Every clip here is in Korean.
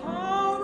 하루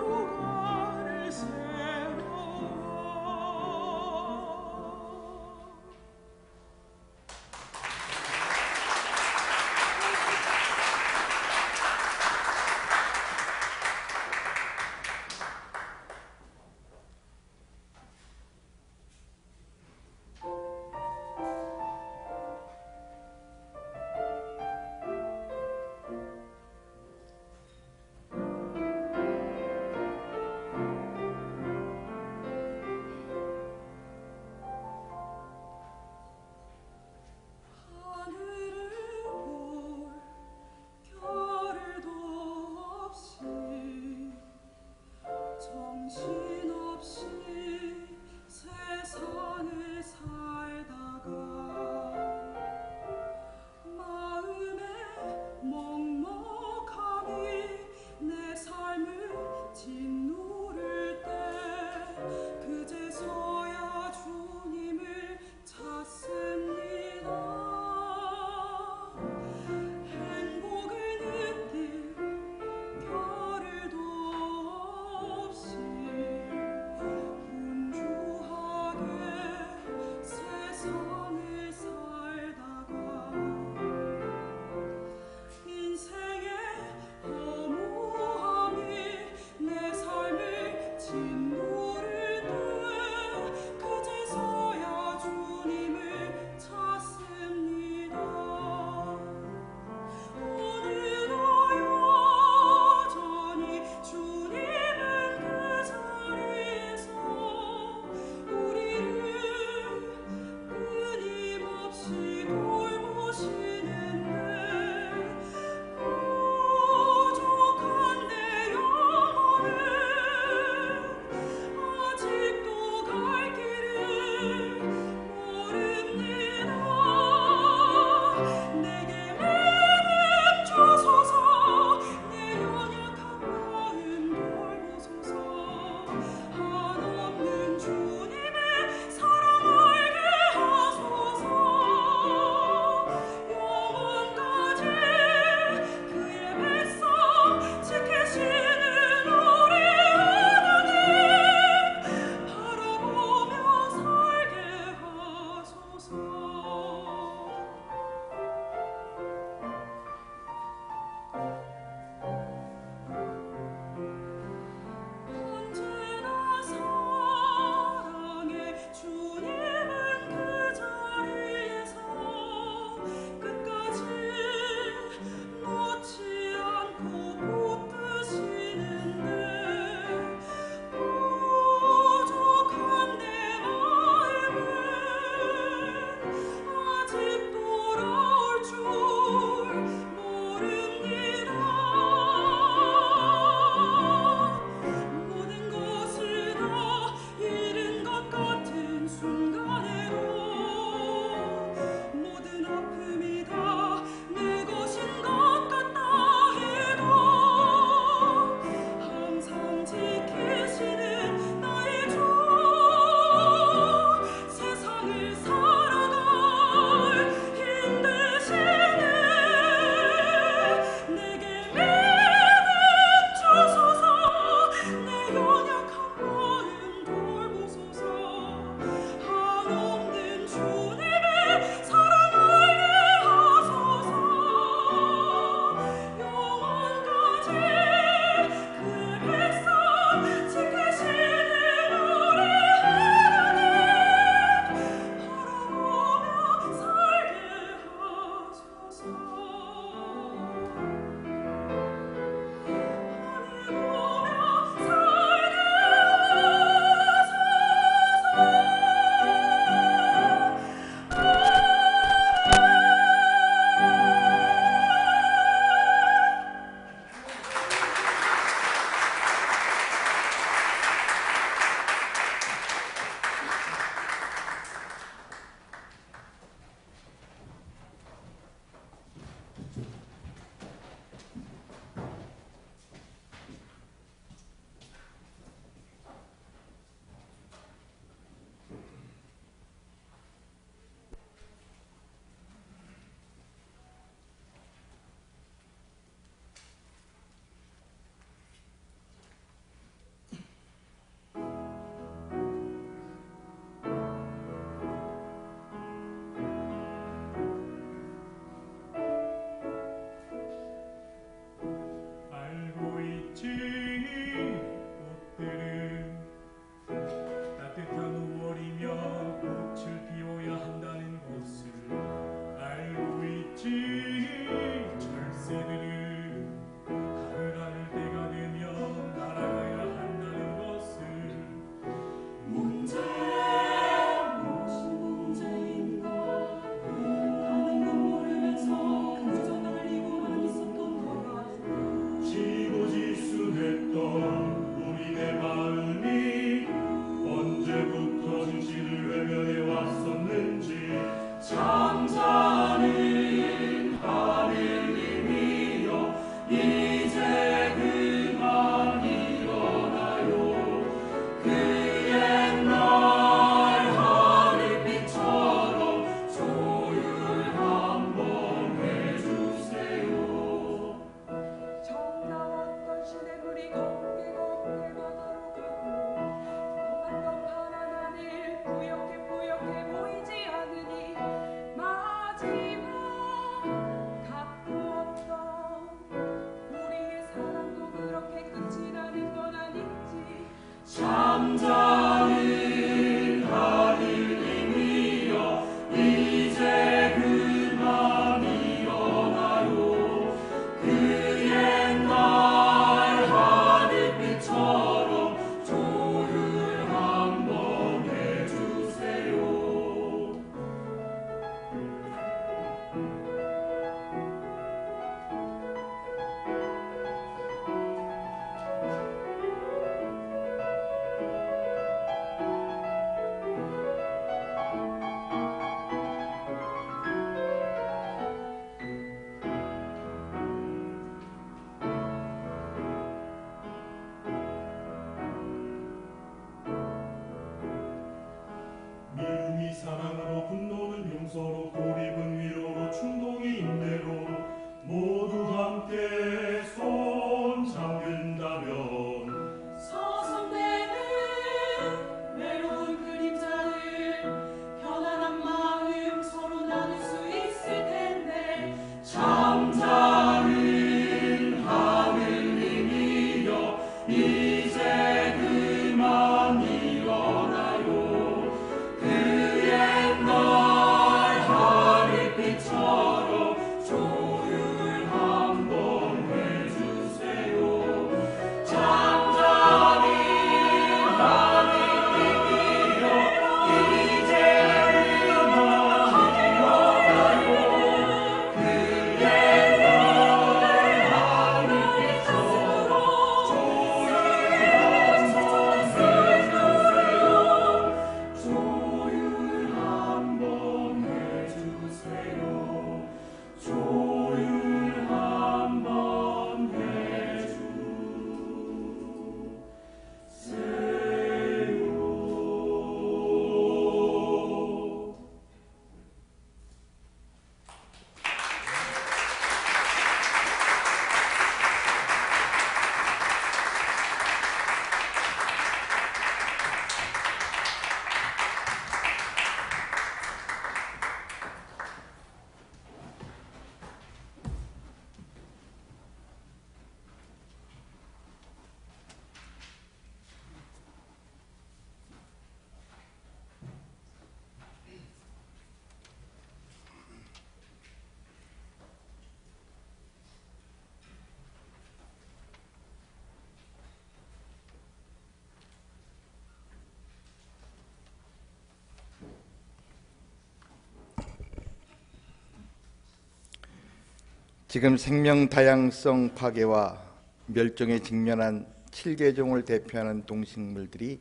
지금 생명 다양성 파괴와 멸종에 직면한 7개종을 대표하는 동식물들이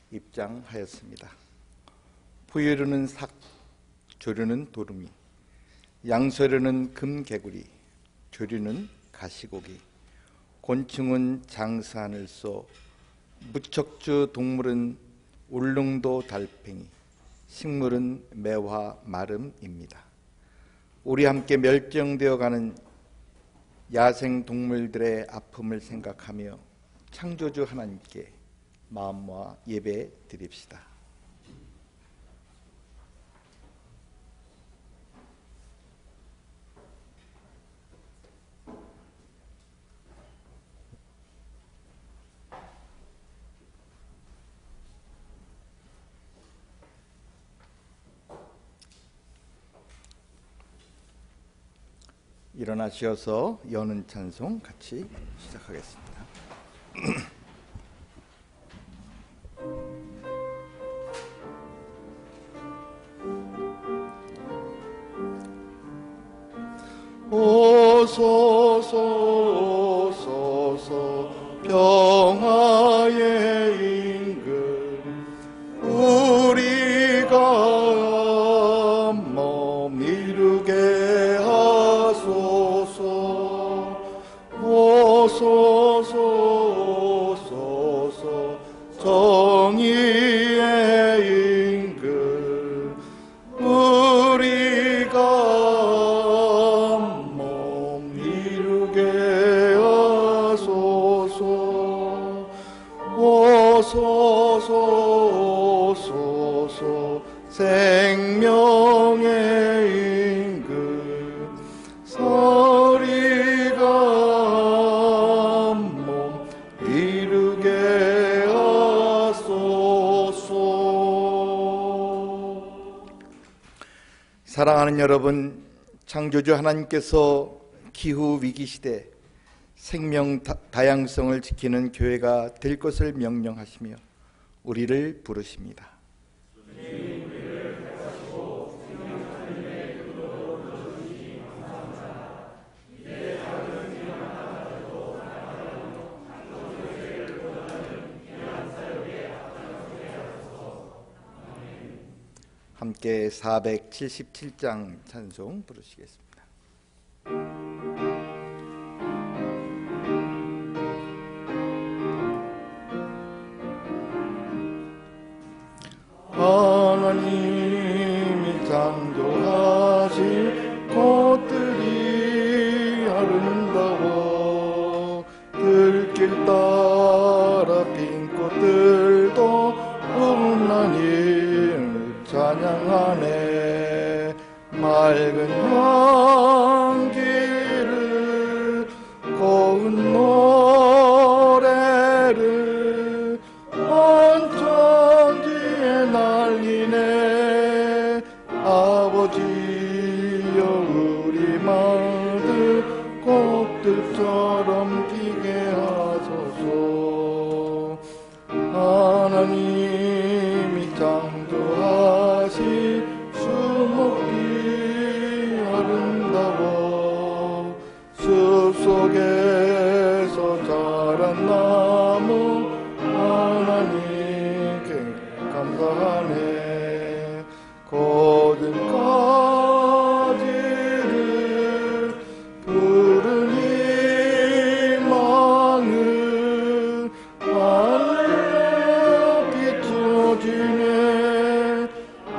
입장하였습니다. 포유류는 삭, 조류는 도루미, 양서류는 금개구리, 조류는 가시고기, 곤충은 장수하늘소, 무척주 동물은 울릉도 달팽이, 식물은 매화 마름입니다. 우리 함께 멸종되어가는 야생 동물들의 아픔을 생각하며 창조주 하나님께 마음 모아 예배 드립시다. 일어나셔서 여는 찬송 같이 시작하겠습니다. 오소서 오소서 평화의 임금 우리가 몸 이루게 하소서. 오소서 오소서 정의의 임금 우리가 몸 이루게 하소서. 오소서 오소서 생명의 임금 서리가 몸 이루게 하소서. 사랑하는 여러분, 창조주 하나님께서 기후 위기 시대 생명 다양성을 지키는 교회가 될 것을 명령하시며 우리를 부르십니다. 함께 477장 찬송 부르시겠습니다. 하나님이 창조하신 꽃들이 아름다워 들길 따라 핀 꽃들도 하나님 찬양하네. 맑은 향기를 고운 노래를 온 천지에 날리네. 아버지여 우리 마음들 꽃들처럼 피게 하소서. 하나님이 창조하신 수목이 아름다워 숲속에서 자란 나무 하나님께 감사하네. 고든 가지를 푸른 희망을 하늘에 비춰지네.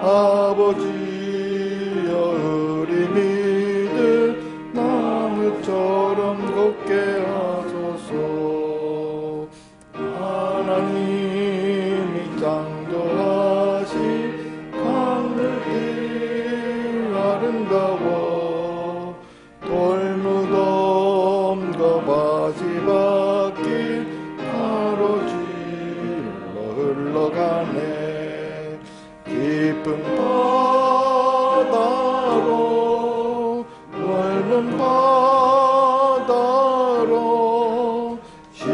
아버지여 우리 믿을 나무처럼 곱게 하소서. 하나님이 창조하신 강들이 아름다워 돌무덤과 바지밭길 가로질러 흘러가네. 깊은 바다로 넓은 바다로 쉬지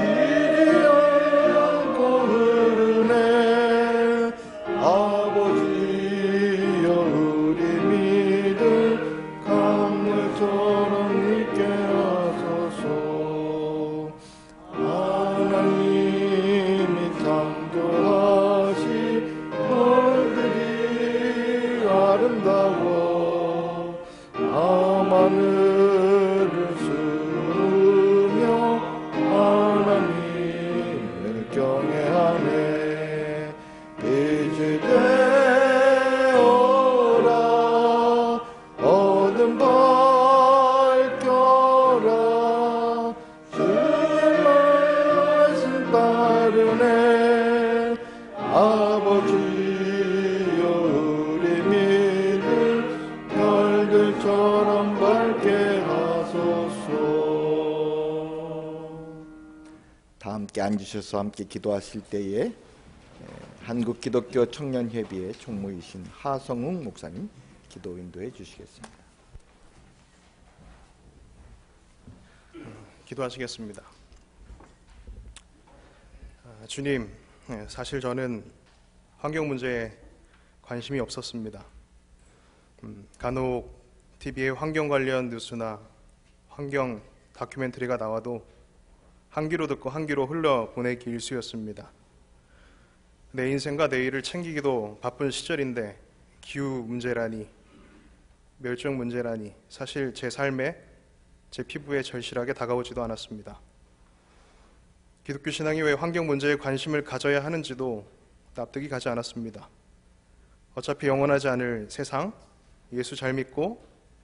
않고 경외하네. 이제 되어라 어둠 밝혀라. 주의 말씀 따르네. 아버지여 우리 믿음 별들처럼 밝게 하소서. 다 함께 앉으셔서 함께 기도하실 때에 한국기독교 청년협의회 총무이신 하성웅 목사님 기도 인도해 주시겠습니다. 기도하시겠습니다. 주님, 사실 저는 환경 문제에 관심이 없었습니다. 간혹 TV에 환경 관련 뉴스나 환경 다큐멘터리가 나와도 한 귀로 듣고 한 귀로 흘려보내기 일쑤였습니다. 내 인생과 내일을 챙기기도 바쁜 시절인데 기후 문제라니, 멸종 문제라니 사실 제 삶에, 제 피부에 절실하게 다가오지도 않았습니다. 기독교 신앙이 왜 환경 문제에 관심을 가져야 하는지도 납득이 가지 않았습니다. 어차피 영원하지 않을 세상, 예수 잘 믿고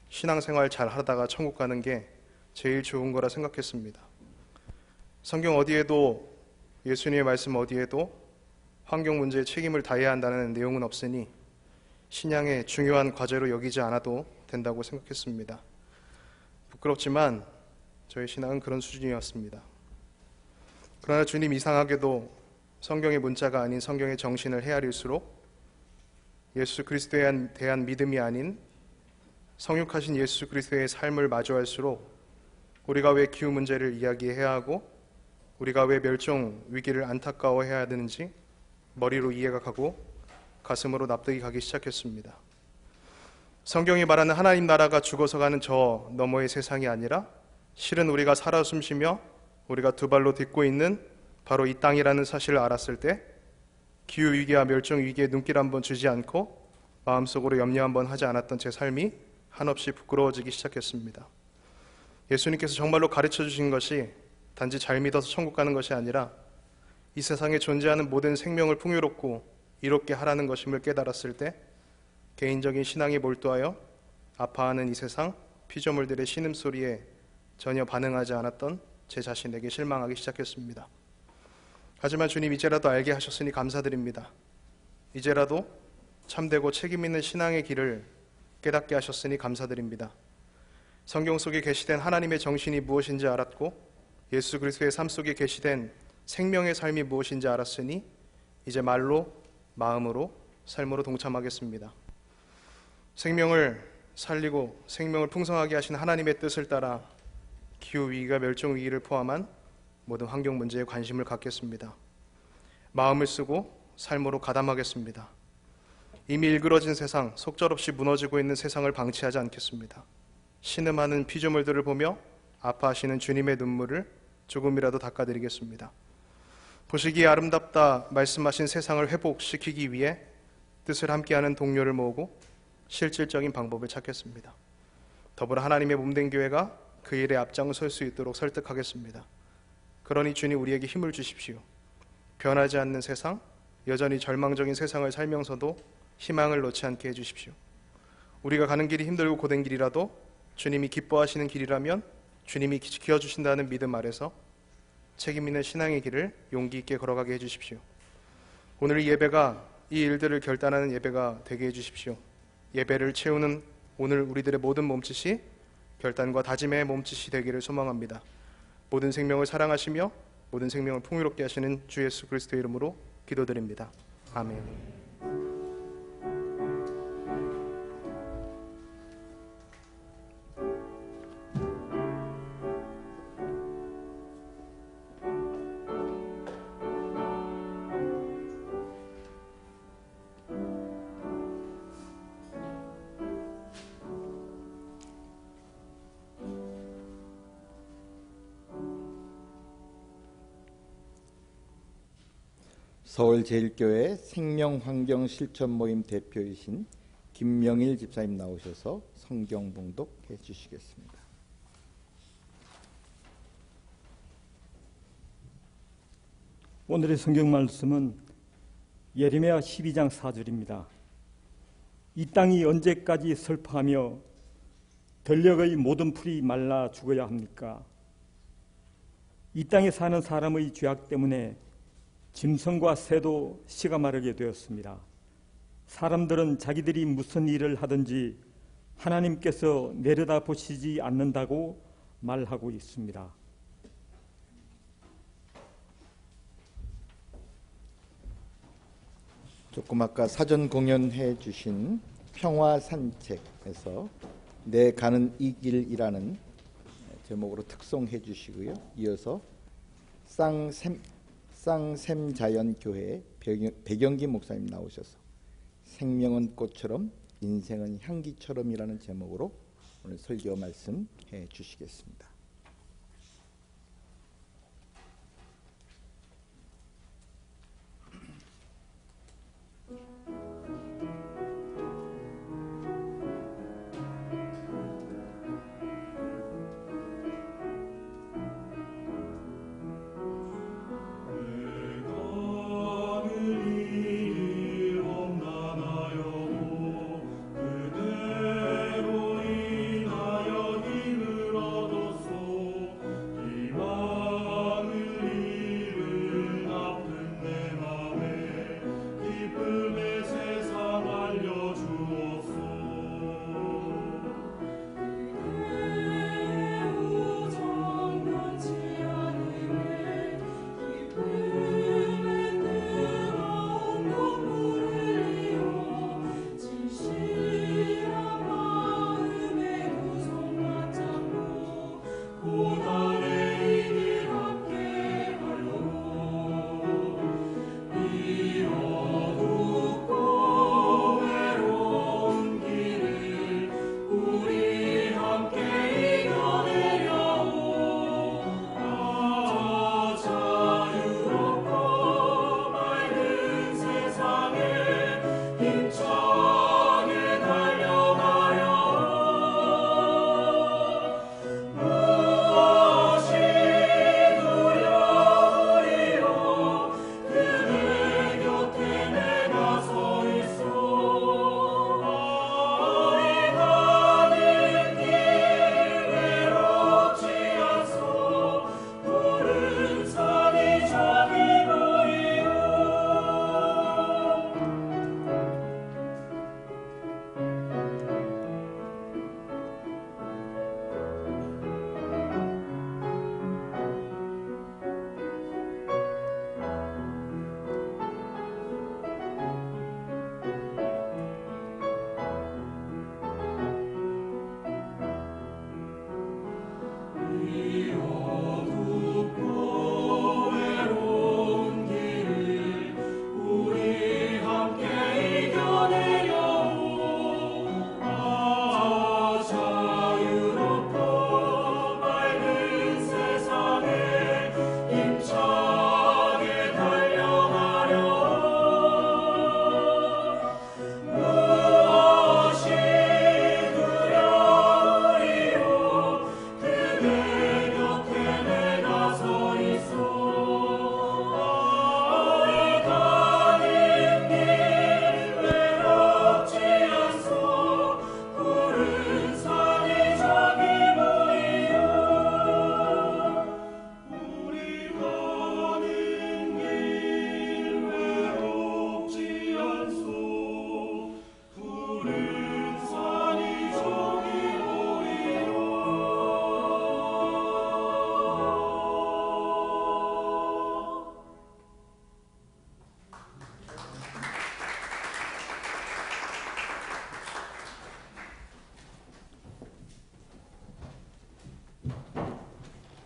신앙생활 잘 하다가 천국 가는 게 제일 좋은 거라 생각했습니다. 성경 어디에도, 예수님의 말씀 어디에도 환경 문제에 책임을 다해야 한다는 내용은 없으니 신앙의 중요한 과제로 여기지 않아도 된다고 생각했습니다. 부끄럽지만 저의 신앙은 그런 수준이었습니다. 그러나 주님, 이상하게도 성경의 문자가 아닌 성경의 정신을 헤아릴수록 예수 그리스도에 대한 믿음이 아닌 성육하신 예수 그리스도의 삶을 마주할수록 우리가 왜 기후 문제를 이야기해야 하고 우리가 왜 멸종 위기를 안타까워해야 되는지 머리로 이해가 가고 가슴으로 납득이 가기 시작했습니다. 성경이 말하는 하나님 나라가 죽어서 가는 저 너머의 세상이 아니라 실은 우리가 살아 숨쉬며 우리가 두 발로 딛고 있는 바로 이 땅이라는 사실을 알았을 때 기후위기와 멸종위기에 눈길 한번 주지 않고 마음속으로 염려 한번 하지 않았던 제 삶이 한없이 부끄러워지기 시작했습니다. 예수님께서 정말로 가르쳐 주신 것이 단지 잘 믿어서 천국 가는 것이 아니라 이 세상에 존재하는 모든 생명을 풍요롭고 이롭게 하라는 것임을 깨달았을 때 개인적인 신앙에 몰두하여 아파하는 이 세상 피조물들의 신음소리에 전혀 반응하지 않았던 제 자신에게 실망하기 시작했습니다. 하지만 주님, 이제라도 알게 하셨으니 감사드립니다. 이제라도 참되고 책임있는 신앙의 길을 깨닫게 하셨으니 감사드립니다. 성경 속에 게시된 하나님의 정신이 무엇인지 알았고 예수 그리스도의 삶 속에 게시된 생명의 삶이 무엇인지 알았으니 이제 말로, 마음으로, 삶으로 동참하겠습니다. 생명을 살리고 생명을 풍성하게 하신 하나님의 뜻을 따라 기후위기가 멸종위기를 포함한 모든 환경 문제에 관심을 갖겠습니다. 마음을 쓰고 삶으로 가담하겠습니다. 이미 일그러진 세상, 속절없이 무너지고 있는 세상을 방치하지 않겠습니다. 신음하는 피조물들을 보며 아파하시는 주님의 눈물을 조금이라도 닦아드리겠습니다. 보시기에 아름답다 말씀하신 세상을 회복시키기 위해 뜻을 함께하는 동료를 모으고 실질적인 방법을 찾겠습니다. 더불어 하나님의 몸된 교회가 그 일에 앞장설 수 있도록 설득하겠습니다. 그러니 주님, 우리에게 힘을 주십시오. 변하지 않는 세상, 여전히 절망적인 세상을 살면서도 희망을 놓지 않게 해주십시오. 우리가 가는 길이 힘들고 고된 길이라도 주님이 기뻐하시는 길이라면 주님이 지켜주신다는 믿음 아래서 책임있는 신앙의 길을 용기 있게 걸어가게 해주십시오. 오늘 이 예배가 이 일들을 결단하는 예배가 되게 해주십시오. 예배를 채우는 오늘 우리들의 모든 몸짓이 결단과 다짐의 몸짓이 되기를 소망합니다. 모든 생명을 사랑하시며 모든 생명을 풍요롭게 하시는 주 예수 그리스도의 이름으로 기도드립니다. 아멘. 서울제일교회 생명환경실천모임 대표이신 김명일 집사님 나오셔서 성경 봉독해 주시겠습니다. 오늘의 성경 말씀은 예레미야 12장 4절입니다. 이 땅이 언제까지 슬퍼하며 들녘의 모든 풀이 말라 죽어야 합니까? 이 땅에 사는 사람의 죄악 때문에 짐승과 새도 씨가 마르게 되었습니다. 사람들은 자기들이 무슨 일을 하든지 하나님께서 내려다 보시지 않는다고 말하고 있습니다. 조금 아까 사전 공연해 주신 평화 산책에서 내 가는 이 길이라는 제목으로 특송해 주시고요. 이어서 쌍샘자연교회 백영기 목사님 나오셔서 생명은 꽃처럼 인생은 향기처럼이라는 제목으로 오늘 설교 말씀해 주시겠습니다.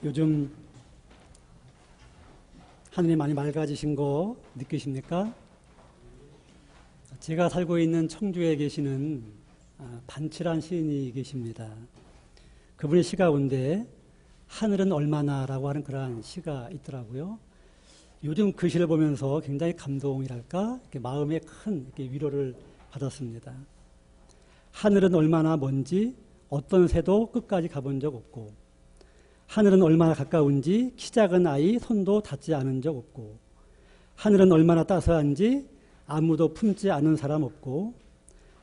요즘 하늘이 많이 맑아지신 거 느끼십니까? 제가 살고 있는 청주에 계시는 반칠한 시인이 계십니다. 그분의 시 가운데 하늘은 얼마나라고 하는 그러한 시가 있더라고요. 요즘 그 시를 보면서 굉장히 감동이랄까, 이렇게 마음에 큰 이렇게 위로를 받았습니다. 하늘은 얼마나 먼지 어떤 새도 끝까지 가본 적 없고, 하늘은 얼마나 가까운지 키 작은 아이 손도 닿지 않은 적 없고, 하늘은 얼마나 따스한지 아무도 품지 않은 사람 없고,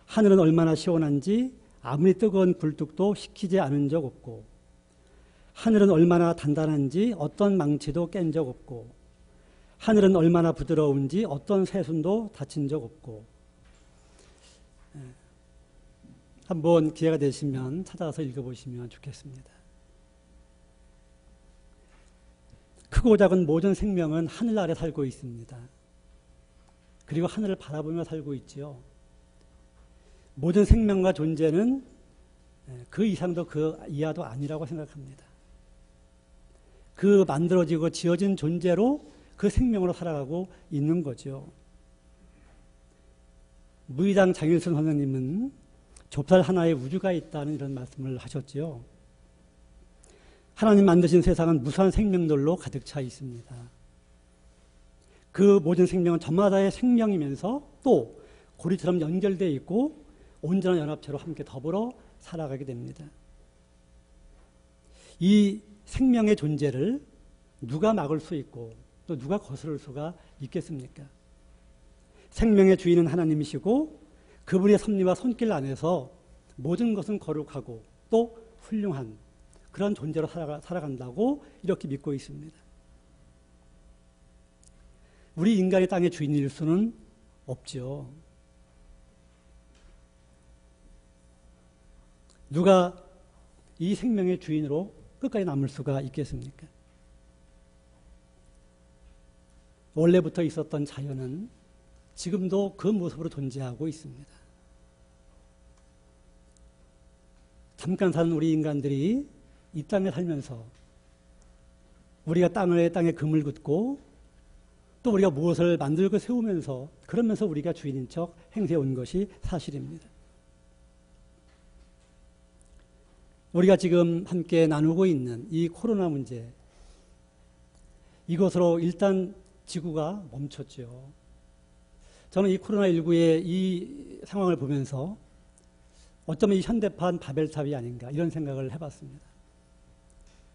하늘은 얼마나 시원한지 아무리 뜨거운 굴뚝도 식히지 않은 적 없고, 하늘은 얼마나 단단한지 어떤 망치도 깬 적 없고, 하늘은 얼마나 부드러운지 어떤 새순도 다친 적 없고. 한번 기회가 되시면 찾아서 읽어보시면 좋겠습니다. 크고 작은 모든 생명은 하늘 아래 살고 있습니다. 그리고 하늘을 바라보며 살고 있지요. 모든 생명과 존재는 그 이상도 그 이하도 아니라고 생각합니다. 그 만들어지고 지어진 존재로 그 생명으로 살아가고 있는 거죠. 무의당 장일순 선생님은 좁쌀 하나에 우주가 있다는 이런 말씀을 하셨죠. 하나님 만드신 세상은 무수한 생명들로 가득 차 있습니다. 그 모든 생명은 저마다의 생명이면서 또 고리처럼 연결되어 있고 온전한 연합체로 함께 더불어 살아가게 됩니다. 이 생명의 존재를 누가 막을 수 있고 또 누가 거스를 수가 있겠습니까? 생명의 주인은 하나님이시고 그분의 섭리와 손길 안에서 모든 것은 거룩하고 또 훌륭한 그런 존재로 살아간다고 이렇게 믿고 있습니다. 우리 인간이 땅의 주인일 수는 없죠. 누가 이 생명의 주인으로 끝까지 남을 수가 있겠습니까? 원래부터 있었던 자연은 지금도 그 모습으로 존재하고 있습니다. 잠깐 사는 우리 인간들이 이 땅에 살면서 우리가 땅에 금을 긋고 또 우리가 무엇을 만들고 세우면서 그러면서 우리가 주인인 척 행세해 온 것이 사실입니다. 우리가 지금 함께 나누고 있는 이 코로나 문제, 이것으로 일단 지구가 멈췄죠. 저는 이 코로나19의 이 상황을 보면서 어쩌면 이 현대판 바벨탑이 아닌가 이런 생각을 해봤습니다.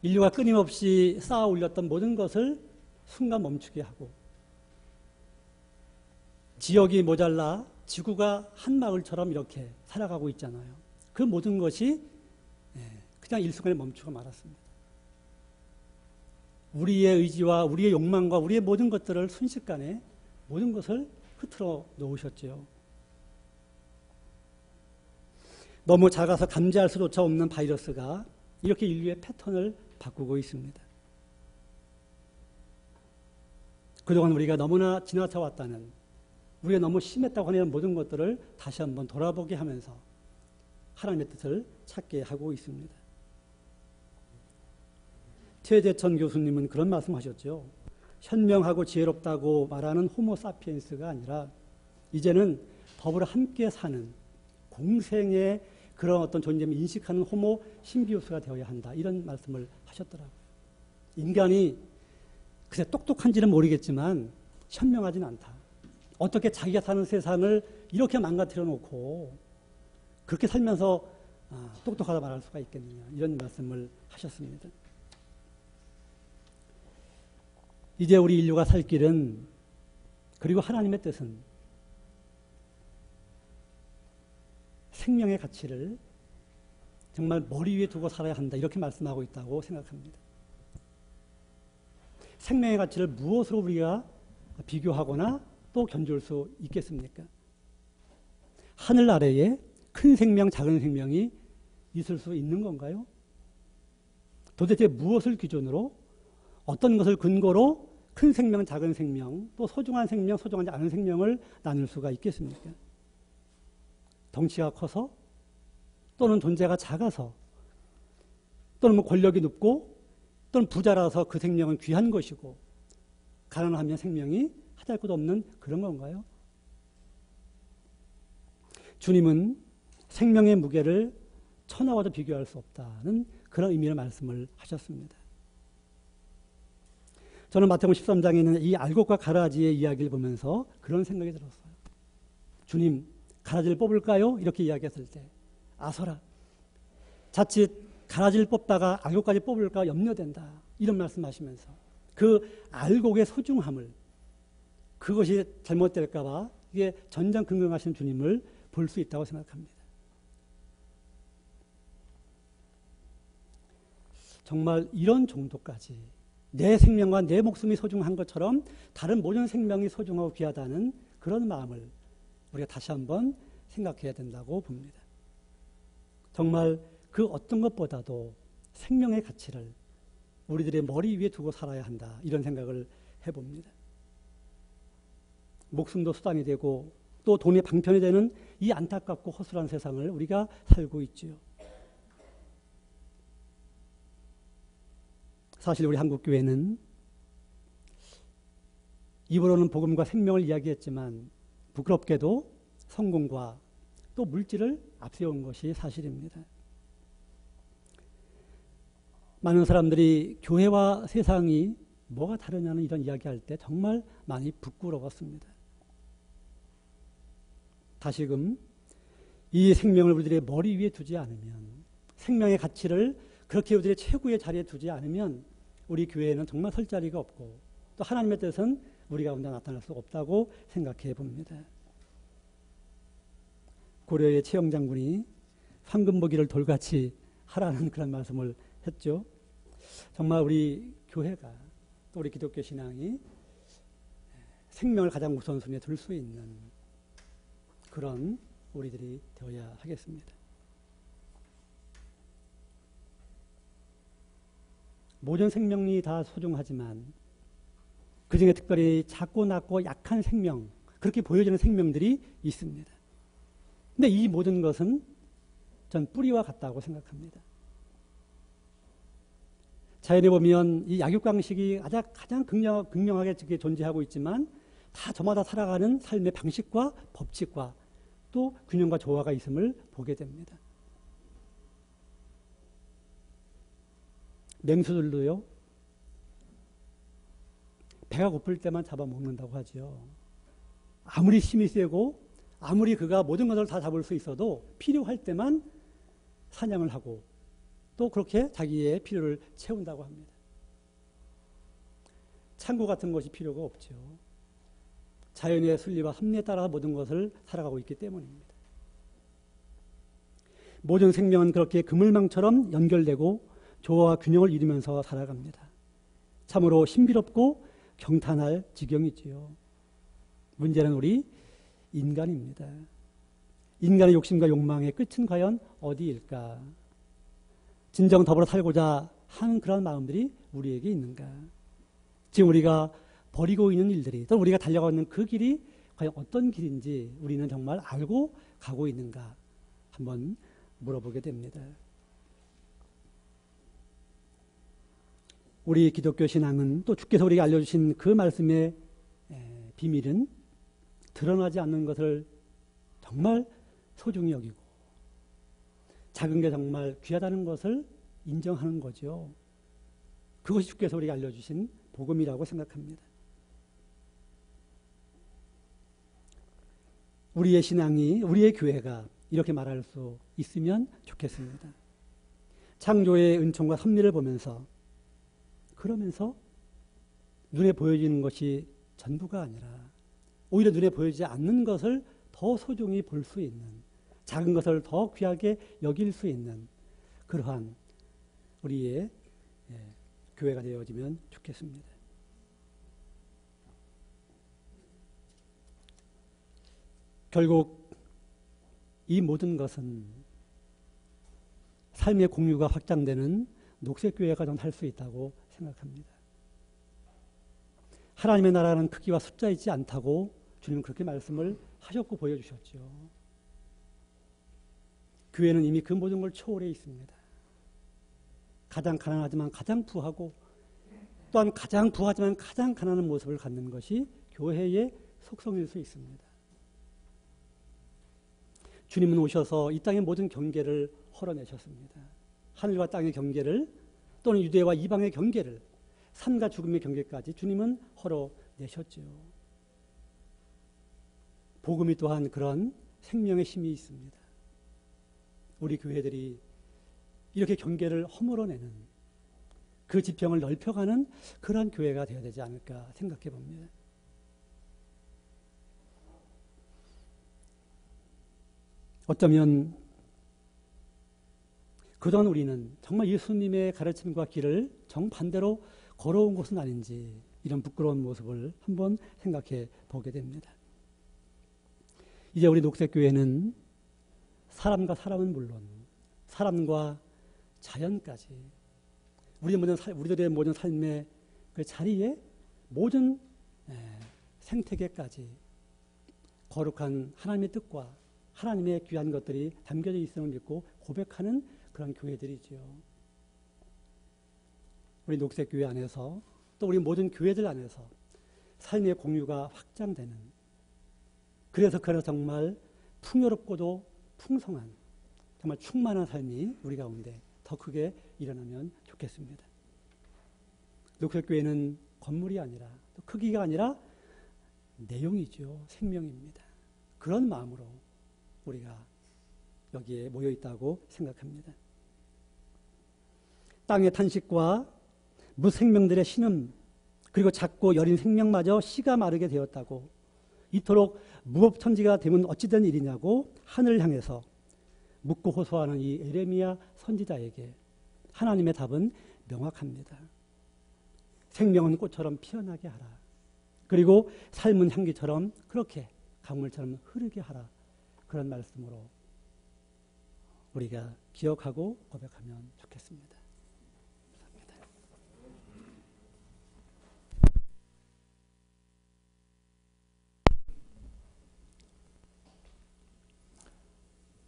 인류가 끊임없이 쌓아 올렸던 모든 것을 순간 멈추게 하고 지역이 모자라 지구가 한 마을처럼 이렇게 살아가고 있잖아요. 그 모든 것이 그냥 일순간에 멈추고 말았습니다. 우리의 의지와 우리의 욕망과 우리의 모든 것들을 순식간에 모든 것을 흐트러 놓으셨죠. 너무 작아서 감지할 수조차 없는 바이러스가 이렇게 인류의 패턴을 바꾸고 있습니다. 그동안 우리가 너무나 지나쳐왔다는, 우리가 너무 심했다고 하는 모든 것들을 다시 한번 돌아보게 하면서 하나님의 뜻을 찾게 하고 있습니다. 최재천 교수님은 그런 말씀하셨죠. 현명하고 지혜롭다고 말하는 호모 사피엔스가 아니라 이제는 더불어 함께 사는 공생의 그런 어떤 존재를 인식하는 호모 심비우스가 되어야 한다. 이런 말씀을 하셨더라고요. 인간이 글쎄 똑똑한지는 모르겠지만 현명하진 않다. 어떻게 자기가 사는 세상을 이렇게 망가뜨려 놓고 그렇게 살면서 똑똑하다 말할 수가 있겠느냐. 이런 말씀을 하셨습니다. 이제 우리 인류가 살 길은, 그리고 하나님의 뜻은 생명의 가치를 정말 머리 위에 두고 살아야 한다. 이렇게 말씀하고 있다고 생각합니다. 생명의 가치를 무엇으로 우리가 비교하거나 또 견줄 수 있겠습니까? 하늘 아래에 큰 생명, 작은 생명이 있을 수 있는 건가요? 도대체 무엇을 기준으로, 어떤 것을 근거로 큰 생명, 작은 생명, 또 소중한 생명, 소중하지 않은 생명을 나눌 수가 있겠습니까? 덩치가 커서, 또는 존재가 작아서, 또는 뭐 권력이 높고, 또는 부자라서 그 생명은 귀한 것이고, 가난하면 생명이 하잘 것 없는 그런 건가요? 주님은 생명의 무게를 천하와도 비교할 수 없다는 그런 의미의 말씀을 하셨습니다. 저는 마태복음 13장에 있는 이 알곡과 가라지의 이야기를 보면서 그런 생각이 들었어요. 주님, 가라지를 뽑을까요? 이렇게 이야기했을 때 아서라, 자칫 가라지를 뽑다가 알곡까지 뽑을까 염려된다. 이런 말씀하시면서 그 알곡의 소중함을, 그것이 잘못될까 봐 이게 전전긍긍하신 주님을 볼 수 있다고 생각합니다. 정말 이런 정도까지 내 생명과 내 목숨이 소중한 것처럼 다른 모든 생명이 소중하고 귀하다는 그런 마음을 우리가 다시 한번 생각해야 된다고 봅니다. 정말 그 어떤 것보다도 생명의 가치를 우리들의 머리 위에 두고 살아야 한다, 이런 생각을 해봅니다. 목숨도 수단이 되고 또 돈의 방편이 되는 이 안타깝고 허술한 세상을 우리가 살고 있지요. 사실 우리 한국교회는 입으로는 복음과 생명을 이야기했지만 부끄럽게도 성공과 또 물질을 앞세운 것이 사실입니다. 많은 사람들이 교회와 세상이 뭐가 다르냐는 이런 이야기할 때 정말 많이 부끄러웠습니다. 다시금 이 생명을 우리들의 머리 위에 두지 않으면, 생명의 가치를 그렇게 우리들의 최고의 자리에 두지 않으면 우리 교회에는 정말 설 자리가 없고 또 하나님의 뜻은 우리 가운데 나타날 수 없다고 생각해 봅니다. 고려의 최영 장군이 황금보기를 돌같이 하라는 그런 말씀을 했죠. 정말 우리 교회가 또 우리 기독교 신앙이 생명을 가장 우선순위에 둘 수 있는 그런 우리들이 되어야 하겠습니다. 모든 생명이 다 소중하지만 그중에 특별히 작고 낮고 약한 생명, 그렇게 보여지는 생명들이 있습니다. 근데 이 모든 것은 전 뿌리와 같다고 생각합니다. 자연에 보면 이 약육강식이 가장 극명하게 존재하고 있지만 다 저마다 살아가는 삶의 방식과 법칙과 또 균형과 조화가 있음을 보게 됩니다. 맹수들도요, 배가 고플 때만 잡아먹는다고 하죠. 아무리 힘이 세고 아무리 그가 모든 것을 다 잡을 수 있어도 필요할 때만 사냥을 하고 또 그렇게 자기의 필요를 채운다고 합니다. 창고 같은 것이 필요가 없죠. 자연의 순리와 합리에 따라 모든 것을 살아가고 있기 때문입니다. 모든 생명은 그렇게 그물망처럼 연결되고 조화와 균형을 이루면서 살아갑니다. 참으로 신비롭고 경탄할 지경이지요. 문제는 우리 인간입니다. 인간의 욕심과 욕망의 끝은 과연 어디일까? 진정 더불어 살고자 하는 그런 마음들이 우리에게 있는가? 지금 우리가 버리고 있는 일들이, 또 우리가 달려가고 있는 그 길이 과연 어떤 길인지 우리는 정말 알고 가고 있는가? 한번 물어보게 됩니다. 우리 기독교 신앙은 또 주께서 우리에게 알려주신 그 말씀의 비밀은 드러나지 않는 것을 정말 소중히 여기고 작은 게 정말 귀하다는 것을 인정하는 거죠. 그것이 주께서 우리에게 알려주신 복음이라고 생각합니다. 우리의 신앙이, 우리의 교회가 이렇게 말할 수 있으면 좋겠습니다. 창조의 은총과 섭리를 보면서, 그러면서 눈에 보여지는 것이 전부가 아니라 오히려 눈에 보여지지 않는 것을 더 소중히 볼 수 있는, 작은 것을 더 귀하게 여길 수 있는 그러한 우리의 교회가 되어지면 좋겠습니다. 결국 이 모든 것은 삶의 공유가 확장되는 녹색교회가 좀 할 수 있다고 생각합니다. 하나님의 나라는 크기와 숫자 있지 않다고 주님은 그렇게 말씀을 하셨고 보여주셨죠. 교회는 이미 그 모든 걸 초월해 있습니다. 가장 가난하지만 가장 부하고 또한 가장 부하지만 가장 가난한 모습을 갖는 것이 교회의 속성일 수 있습니다. 주님은 오셔서 이 땅의 모든 경계를 헐어내셨습니다. 하늘과 땅의 경계를, 또는 유대와 이방의 경계를, 삶과 죽음의 경계까지 주님은 헐어내셨죠. 복음이 또한 그런 생명의 힘이 있습니다. 우리 교회들이 이렇게 경계를 허물어내는, 그 지평을 넓혀가는 그러한 교회가 되어야 되지 않을까 생각해 봅니다. 어쩌면 그동안 우리는 정말 예수님의 가르침과 길을 정반대로 걸어온 것은 아닌지 이런 부끄러운 모습을 한번 생각해 보게 됩니다. 이제 우리 녹색교회는 사람과 사람은 물론 사람과 자연까지 우리들의 모든 삶의 그 자리에 모든 생태계까지 거룩한 하나님의 뜻과 하나님의 귀한 것들이 담겨져 있음을 믿고 고백하는 그런 교회들이죠. 우리 녹색교회 안에서 또 우리 모든 교회들 안에서 삶의 공유가 확장되는, 그래서 정말 풍요롭고도 풍성한, 정말 충만한 삶이 우리 가운데 더 크게 일어나면 좋겠습니다. 녹색교회는 건물이 아니라, 또 크기가 아니라 내용이죠. 생명입니다. 그런 마음으로 우리가 여기에 모여 있다고 생각합니다. 땅의 탄식과 무생명들의 신음, 그리고 작고 여린 생명마저 씨가 마르게 되었다고, 이토록 무법천지가 되면 어찌된 일이냐고 하늘을 향해서 묻고 호소하는 이 에레미야 선지자에게 하나님의 답은 명확합니다. 생명은 꽃처럼 피어나게 하라. 그리고 삶은 향기처럼 그렇게 강물처럼 흐르게 하라. 그런 말씀으로 우리가 기억하고 고백하면 좋겠습니다. 감사합니다.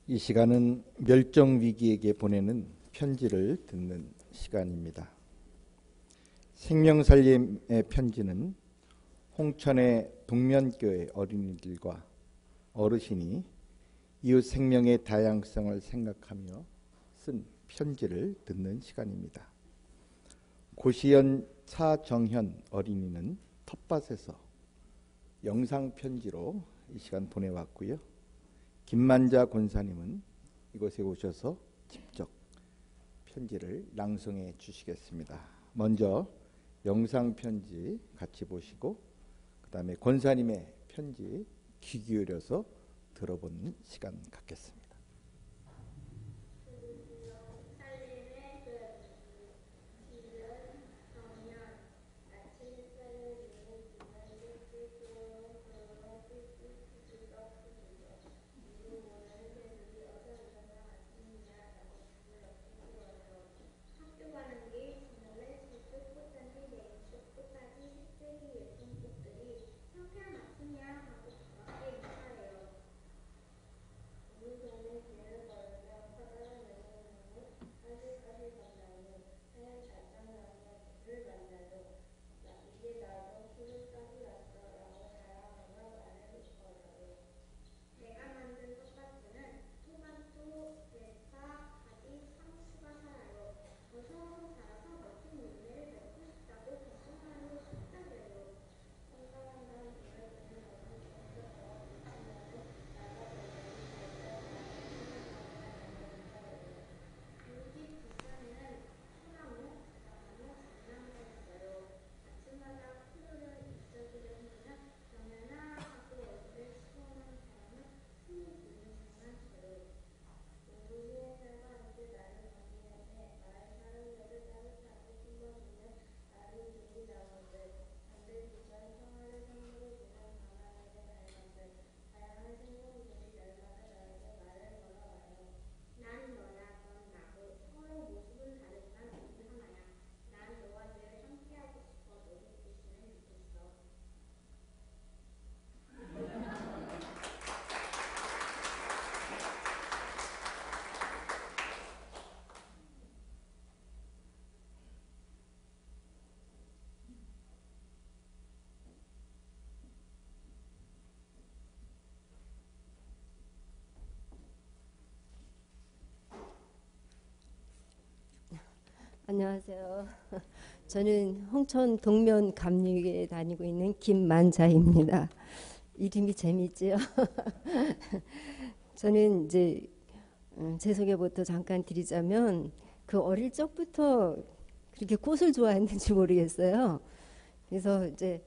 이 시간은 멸종위기에게 보내는 편지를 듣는 시간입니다. 생명살림의 편지는 홍천의 동면교회 어린이들과 어르신이 이웃 생명의 다양성을 생각하며 쓴 편지를 듣는 시간입니다. 고시연 차정현 어린이는 텃밭에서 영상편지로 이 시간 보내왔고요. 김만자 권사님은 이곳에 오셔서 직접 편지를 낭송해 주시겠습니다. 먼저 영상편지 같이 보시고 그 다음에 권사님의 편지 귀 기울여서 들어보는 시간 갖겠습니다. 안녕하세요. 저는 홍천 동면 감리교에 다니고 있는 김만자입니다. 이름이 재미있지요? 저는 이제 제 소개부터 잠깐 드리자면 그 어릴 적부터 그렇게 꽃을 좋아했는지 모르겠어요. 그래서 이제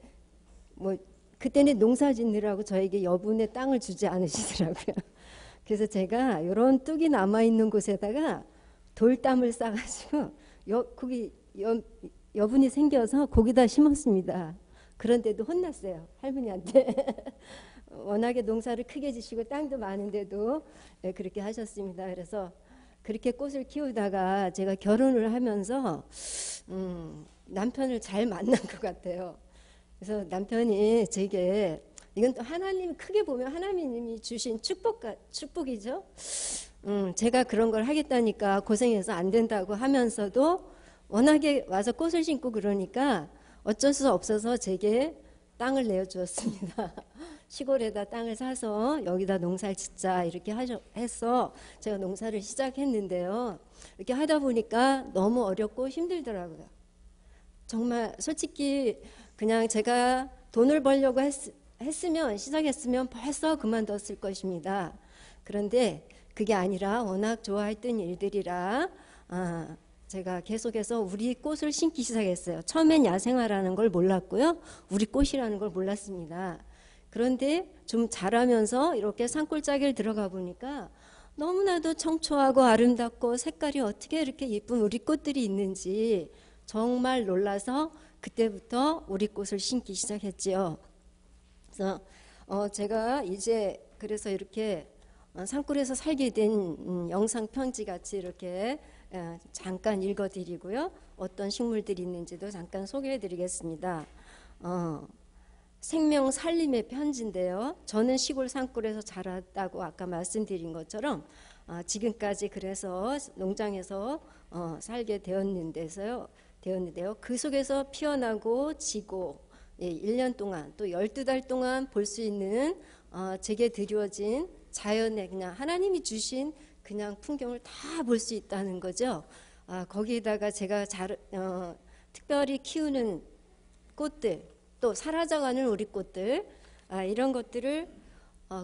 뭐 그때는 농사 짓느라고 저에게 여분의 땅을 주지 않으시더라고요. 그래서 제가 이런 뚝이 남아있는 곳에다가 돌담을 싸가지고 거기 여분이 생겨서 거기다 심었습니다. 그런데도 혼났어요, 할머니한테. 워낙에 농사를 크게 지시고 땅도 많은데도 그렇게 하셨습니다. 그래서 그렇게 꽃을 키우다가 제가 결혼을 하면서 남편을 잘 만난 것 같아요. 그래서 남편이 제게, 이건 또 하나님, 크게 보면 하나님이 주신 축복이죠. 제가 그런 걸 하겠다니까 고생해서 안 된다고 하면서도 워낙에 와서 꽃을 심고 그러니까 어쩔 수 없어서 제게 땅을 내어주었습니다. 시골에다 땅을 사서 여기다 농사를 짓자 이렇게 해서 제가 농사를 시작했는데요. 이렇게 하다 보니까 너무 어렵고 힘들더라고요. 정말 솔직히 그냥 제가 돈을 벌려고 시작했으면 벌써 그만뒀을 것입니다. 그런데 그게 아니라 워낙 좋아했던 일들이라 제가 계속해서 우리 꽃을 심기 시작했어요. 처음엔 야생화라는 걸 몰랐고요. 우리 꽃이라는 걸 몰랐습니다. 그런데 좀 자라면서 이렇게 산골짜기를 들어가 보니까 너무나도 청초하고 아름답고 색깔이 어떻게 이렇게 예쁜 우리 꽃들이 있는지 정말 놀라서 그때부터 우리 꽃을 심기 시작했지요. 그래서 제가 이제 그래서 이렇게 산골에서 살게 된 영상 편지 같이 이렇게 잠깐 읽어드리고요. 어떤 식물들이 있는지도 잠깐 소개해드리겠습니다. 생명 살림의 편지인데요. 저는 시골 산골에서 자랐다고 아까 말씀드린 것처럼 지금까지 그래서 농장에서 살게 되었는데요. 그 속에서 피어나고 지고 1년 동안 또 12달 동안 볼 수 있는 제게 드려진 자연의 그냥 하나님이 주신 그냥 풍경을 다 볼 수 있다는 거죠. 거기에다가 제가 특별히 키우는 꽃들, 또 사라져가는 우리 꽃들, 이런 것들을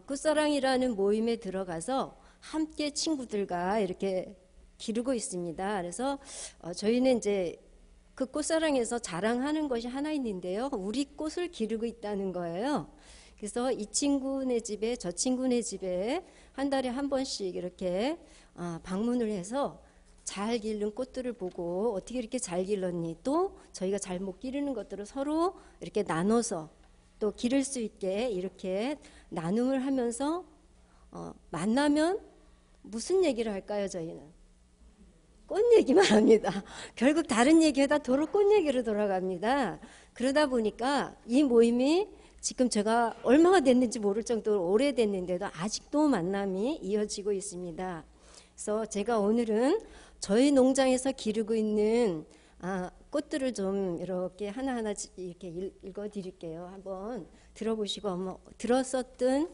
꽃사랑이라는 모임에 들어가서 함께 친구들과 이렇게 기르고 있습니다. 그래서 저희는 이제 그 꽃사랑에서 자랑하는 것이 하나 있는데요. 우리 꽃을 기르고 있다는 거예요. 그래서 이 친구네 집에 저 친구네 집에 한 달에 한 번씩 이렇게 방문을 해서 잘 기른 꽃들을 보고 어떻게 이렇게 잘 길렀니, 또 저희가 잘 못 기르는 것들을 서로 이렇게 나눠서 또 기를 수 있게 이렇게 나눔을 하면서 만나면 무슨 얘기를 할까요? 저희는 꽃 얘기만 합니다. 결국 다른 얘기에다 도로 꽃 얘기로 돌아갑니다. 그러다 보니까 이 모임이 지금 제가 얼마가 됐는지 모를 정도로 오래됐는데도 아직도 만남이 이어지고 있습니다. 그래서 제가 오늘은 저희 농장에서 기르고 있는 꽃들을 좀 이렇게 하나하나 이렇게 읽어드릴게요. 한번 들어보시고 들었었던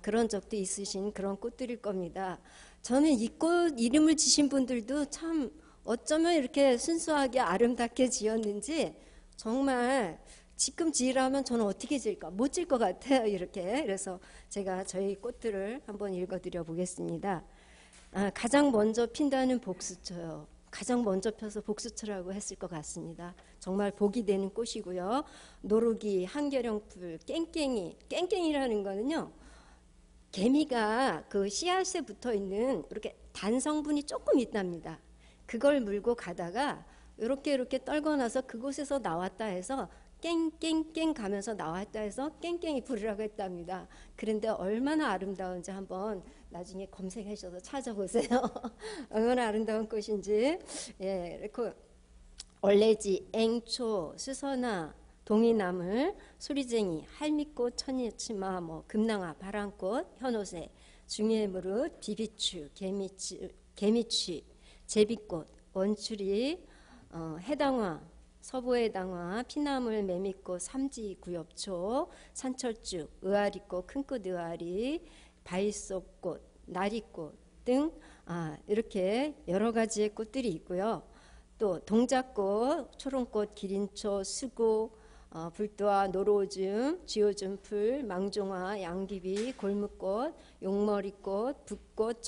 그런 적도 있으신 그런 꽃들일 겁니다. 저는 이 꽃 이름을 지신 분들도 참 어쩌면 이렇게 순수하게 아름답게 지었는지 정말 지금 지으라면 저는 어떻게 지을까? 못 지을 것 같아요. 이렇게. 그래서 제가 저희 꽃들을 한번 읽어드려 보겠습니다. 가장 먼저 핀다는 복수초요. 가장 먼저 펴서 복수초라고 했을 것 같습니다. 정말 복이 되는 꽃이고요. 노루기, 한계령풀, 깽깽이. 깽깽이라는 거는요, 개미가 그 씨앗에 붙어 있는 이렇게 단 성분이 조금 있답니다. 그걸 물고 가다가 이렇게 떨고 나서 그곳에서 나왔다 해서 깽깽깽 가면서 나왔다 해서 깽깽이 풀이라고 했답니다. 그런데 얼마나 아름다운지 한번 나중에 검색하셔서 찾아보세요. 얼마나 아름다운 꽃인지. 예, 이렇게 얼레지, 앵초, 수선화, 동이나물, 수리쟁이, 할미꽃, 천리치마, 금낭화, 바람꽃, 현오새, 중예무릇, 비비추, 개미취, 제비꽃, 원추리, 해당화, 서부해당화, 피나물, 매미꽃, 삼지, 구엽초, 산철쭉, 의아리꽃, 큰꽃 의아리, 바이소꽃, 나리꽃 등 이렇게 여러 가지의 꽃들이 있고요. 또 동작꽃, 초롱꽃, 기린초, 수고, 불도화, 노로줌, 쥐오줌풀, 망종화, 양귀비, 골무꽃, 용머리꽃, 붓꽃,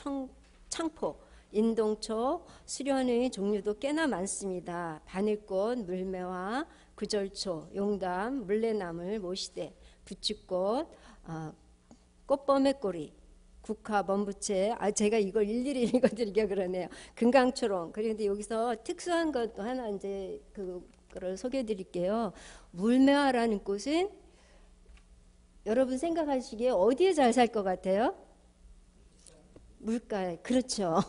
창포, 인동초, 수련의 종류도 꽤나 많습니다. 바늘꽃, 물매화, 구절초, 용담, 물레나물, 모시대, 부추꽃, 꽃범의꼬리, 국화, 먼부채. 제가 이걸 일일이 읽어드리려 그러네요. 금강초롱. 그런데 여기서 특수한 것도 하나 이제 그거를 소개해드릴게요. 물매화라는 꽃은 여러분 생각하시기에 어디에 잘 살 것 같아요? 물가에. 그렇죠.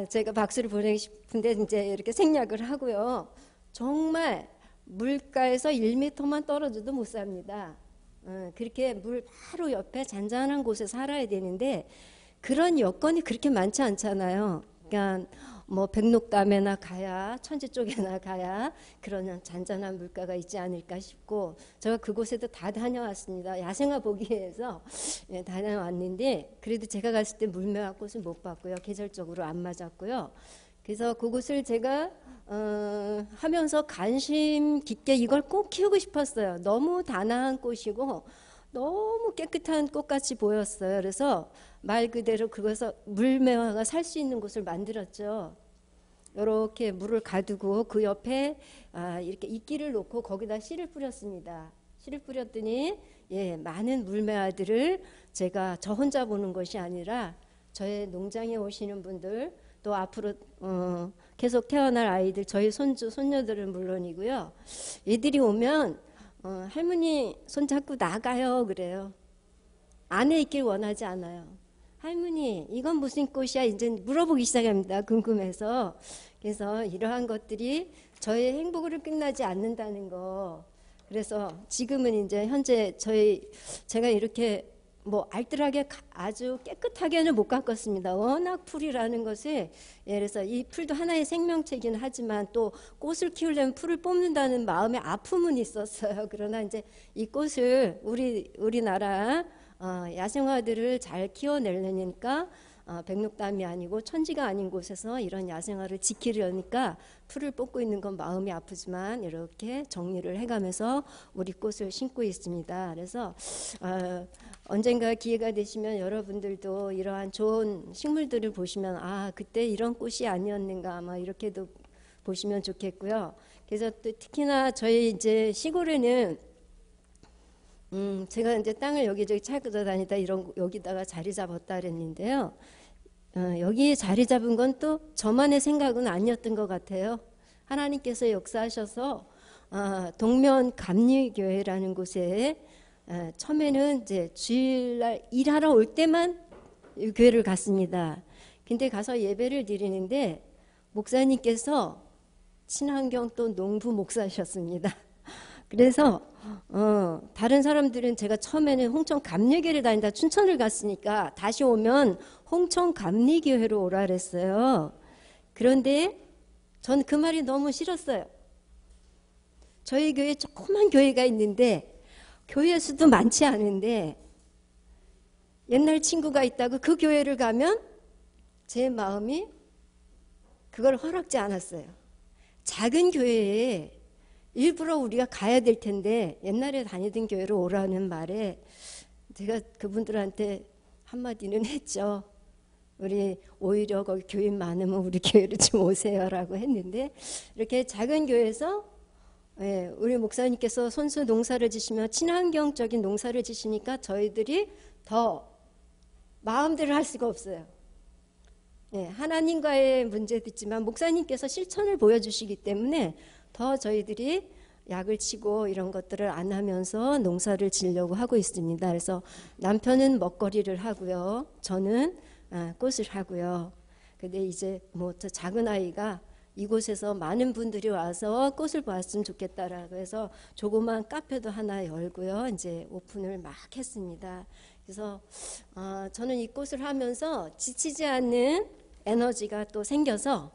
제가 박수를 보내고 싶은데 이제 이렇게 생략을 하고요. 정말 물가에서 1m만 떨어져도 못 삽니다. 그렇게 물 바로 옆에 잔잔한 곳에 살아야 되는데 그런 여건이 그렇게 많지 않잖아요. 그러니까 뭐 백록담에나 가야 천지 쪽에나 가야 그런 잔잔한 물가가 있지 않을까 싶고 제가 그곳에도 다 다녀왔습니다. 야생화 보기 위해서 다녀왔는데 그래도 제가 갔을 때 물매화 꽃은 못 봤고요. 계절적으로 안 맞았고요. 그래서 그곳을 제가 하면서 관심 깊게 이걸 꼭 키우고 싶었어요. 너무 단아한 꽃이고 너무 깨끗한 꽃같이 보였어요. 그래서 말 그대로 그것을 물매화가 살 수 있는 곳을 만들었죠. 이렇게 물을 가두고 그 옆에 이렇게 이끼를 놓고 거기다 씨를 뿌렸습니다. 씨를 뿌렸더니 많은 물매화들을 제가 저 혼자 보는 것이 아니라 저의 농장에 오시는 분들 또 앞으로 계속 태어날 아이들 저희 손주 손녀들은 물론이고요. 애들이 오면 할머니 손잡고 나가요 그래요. 안에 있길 원하지 않아요. 할머니 이건 무슨 꽃이야 이제 물어보기 시작합니다. 궁금해서. 그래서 이러한 것들이 저의 행복으로 끝나지 않는다는 거. 그래서 지금은 이제 현재 제가 이렇게 뭐 알뜰하게 아주 깨끗하게는 못 가꿨습니다. 워낙 풀이라는 것을 그래서 이 풀도 하나의 생명체이긴 하지만 또 꽃을 키우려면 풀을 뽑는다는 마음의 아픔은 있었어요. 그러나 이제 이 꽃을 우리나라 야생화들을 잘 키워내려니까 백록담이 아니고 천지가 아닌 곳에서 이런 야생화를 지키려니까 풀을 뽑고 있는 건 마음이 아프지만 이렇게 정리를 해가면서 우리 꽃을 심고 있습니다. 그래서 언젠가 기회가 되시면 여러분들도 이러한 좋은 식물들을 보시면 그때 이런 꽃이 아니었는가 아마 이렇게도 보시면 좋겠고요. 그래서 또 특히나 저희 이제 시골에는 제가 이제 땅을 여기저기 찾아다니다 여기다가 자리 잡았다 그랬는데요. 여기에 자리 잡은 건 또 저만의 생각은 아니었던 것 같아요. 하나님께서 역사하셔서 동면 감리교회라는 곳에 처음에는 이제 주일날 일하러 올 때만 교회를 갔습니다. 근데 가서 예배를 드리는데 목사님께서 친환경 또 농부 목사셨습니다. 그래서 다른 사람들은 제가 처음에는 홍천 감리교회를 다니다 춘천을 갔으니까 다시 오면 홍천 감리교회로 오라 그랬어요. 그런데 전 그 말이 너무 싫었어요. 저희 교회에 조그만 교회가 있는데 교회 수도 많지 않은데 옛날 친구가 있다고 그 교회를 가면 제 마음이 그걸 허락지 않았어요. 작은 교회에 일부러 우리가 가야 될 텐데 옛날에 다니던 교회로 오라는 말에 제가 그분들한테 한마디는 했죠. 우리 오히려 거기 교인 많으면 우리 교회로 좀 오세요라고 했는데 이렇게 작은 교회에서 우리 목사님께서 손수 농사를 지시며 친환경적인 농사를 지시니까 저희들이 더 마음대로 할 수가 없어요. 하나님과의 문제도 있지만 목사님께서 실천을 보여주시기 때문에 더 저희들이 약을 치고 이런 것들을 안 하면서 농사를 지으려고 하고 있습니다. 그래서 남편은 먹거리를 하고요. 저는 꽃을 하고요. 근데 이제 뭐 저 작은 아이가 이곳에서 많은 분들이 와서 꽃을 보았으면 좋겠다라고 해서 조그만 카페도 하나 열고요. 이제 오픈을 막 했습니다. 그래서 저는 이 꽃을 하면서 지치지 않는 에너지가 또 생겨서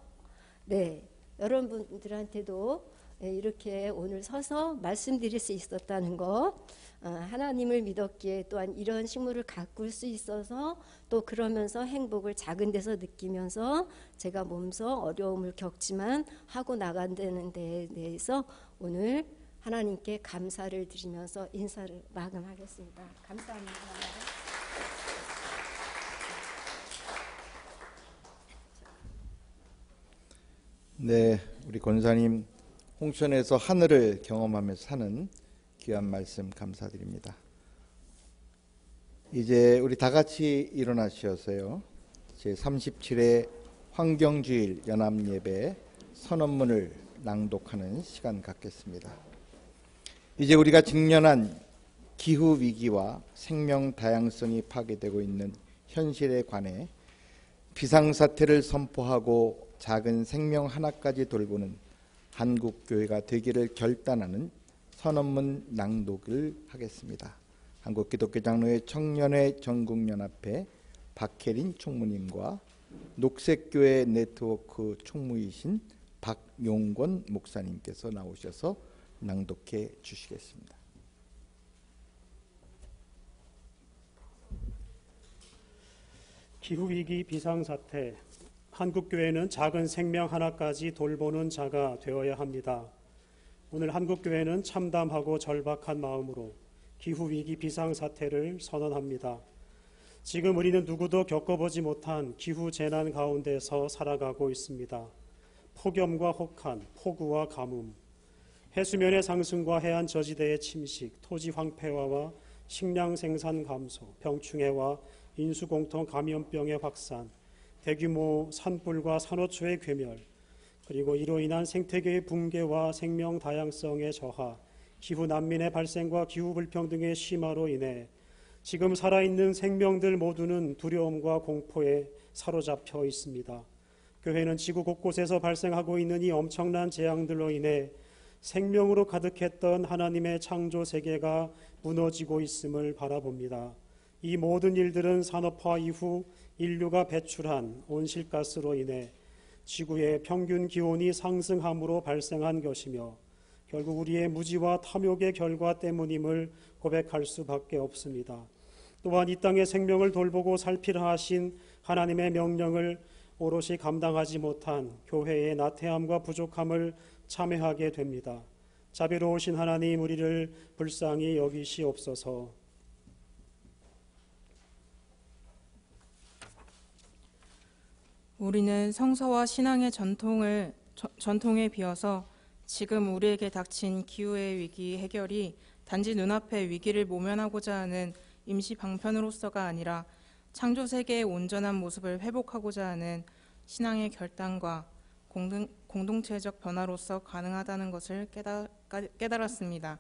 여러분들한테도 이렇게 오늘 서서 말씀드릴 수 있었다는 것, 하나님을 믿었기에 또한 이런 식물을 가꿀 수 있어서 또 그러면서 행복을 작은 데서 느끼면서 제가 몸소 어려움을 겪지만 하고 나간다는 데에 대해서 오늘 하나님께 감사를 드리면서 인사를 마감하겠습니다. 감사합니다. 네, 우리 권사님 홍천에서 하늘을 경험하면서 사는 귀한 말씀 감사드립니다. 이제 우리 다 같이 일어나셔서요. 제37회 환경주일 연합예배 선언문을 낭독하는 시간 갖겠습니다. 이제 우리가 직면한 기후위기와 생명 다양성이 파괴되고 있는 현실에 관해 비상사태를 선포하고 작은 생명 하나까지 돌보는 한국교회가 되기를 결단하는 선언문 낭독을 하겠습니다. 한국기독교장로회 청년회 전국연합회 박혜린 총무님과 녹색교회 네트워크 총무이신 박용권 목사님께서 나오셔서 낭독해 주시겠습니다. 기후위기 비상사태, 한국교회는 작은 생명 하나까지 돌보는 자가 되어야 합니다. 오늘 한국교회는 참담하고 절박한 마음으로 기후위기 비상사태를 선언합니다. 지금 우리는 누구도 겪어보지 못한 기후재난 가운데서 살아가고 있습니다. 폭염과 혹한, 폭우와 가뭄, 해수면의 상승과 해안 저지대의 침식, 토지 황폐화와 식량 생산 감소, 병충해와 인수공통 감염병의 확산, 대규모 산불과 산호초의 괴멸, 그리고 이로 인한 생태계의 붕괴와 생명 다양성의 저하, 기후 난민의 발생과 기후 불평등의 심화로 인해 지금 살아있는 생명들 모두는 두려움과 공포에 사로잡혀 있습니다. 교회는 지구 곳곳에서 발생하고 있는 이 엄청난 재앙들로 인해 생명으로 가득했던 하나님의 창조 세계가 무너지고 있음을 바라봅니다. 이 모든 일들은 산업화 이후 인류가 배출한 온실가스로 인해 지구의 평균 기온이 상승함으로 발생한 것이며 결국 우리의 무지와 탐욕의 결과 때문임을 고백할 수밖에 없습니다. 또한 이 땅의 생명을 돌보고 살피라 하신 하나님의 명령을 오롯이 감당하지 못한 교회의 나태함과 부족함을 참회하게 됩니다. 자비로우신 하나님, 우리를 불쌍히 여기시옵소서. 우리는 성서와 신앙의 전통에 비어서 지금 우리에게 닥친 기후의 위기 해결이 단지 눈앞의 위기를 모면하고자 하는 임시 방편으로서가 아니라 창조 세계의 온전한 모습을 회복하고자 하는 신앙의 결단과 공동체적 변화로서 가능하다는 것을 깨달았습니다.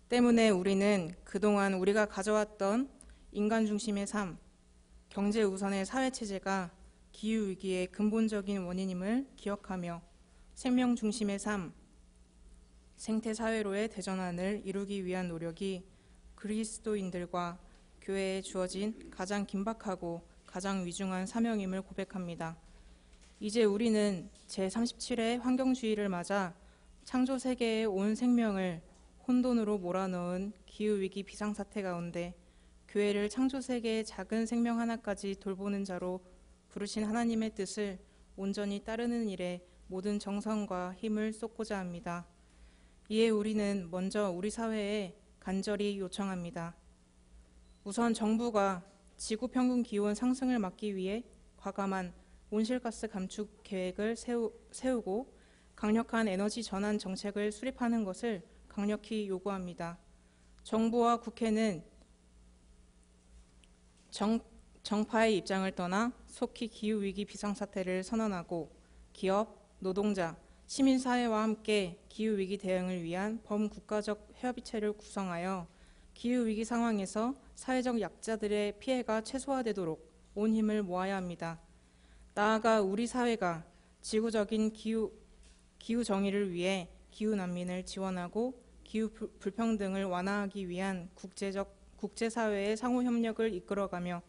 때문에 우리는 그동안 우리가 가져왔던 인간 중심의 삶, 경제 우선의 사회체제가 기후위기의 근본적인 원인임을 기억하며 생명 중심의 삶, 생태사회로의 대전환을 이루기 위한 노력이 그리스도인들과 교회에 주어진 가장 긴박하고 가장 위중한 사명임을 고백합니다. 이제 우리는 제37회 환경주의를 맞아 창조 세계의 온 생명을 혼돈으로 몰아넣은 기후위기 비상사태 가운데 교회를 창조 세계의 작은 생명 하나까지 돌보는 자로 부르신 하나님의 뜻을 온전히 따르는 일에 모든 정성과 힘을 쏟고자 합니다. 이에 우리는 먼저 우리 사회에 간절히 요청합니다. 우선 정부가 지구 평균 기온 상승을 막기 위해 과감한 온실가스 감축 계획을 세우고 강력한 에너지 전환 정책을 수립하는 것을 강력히 요구합니다. 정부와 국회는 정파의 입장을 떠나 속히 기후위기 비상사태를 선언하고 기업, 노동자, 시민사회와 함께 기후위기 대응을 위한 범국가적 협의체를 구성하여 기후위기 상황에서 사회적 약자들의 피해가 최소화되도록 온 힘을 모아야 합니다. 나아가 우리 사회가 지구적인 기후 정의를 위해 기후 난민을 지원하고 기후 불평등을 완화하기 위한 국제사회의 상호 협력을 이끌어가며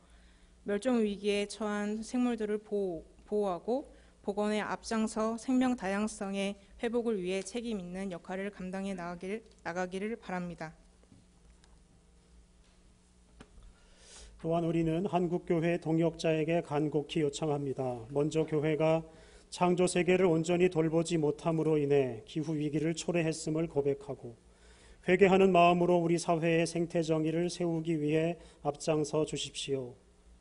멸종 위기에 처한 생물들을 보호하고 복원에 앞장서 생명 다양성의 회복을 위해 책임 있는 역할을 감당해 나가기를 바랍니다. 또한 우리는 한국교회 동역자에게 간곡히 요청합니다. 먼저 교회가 창조 세계를 온전히 돌보지 못함으로 인해 기후위기를 초래했음을 고백하고 회개하는 마음으로 우리 사회의 생태 정의를 세우기 위해 앞장서 주십시오.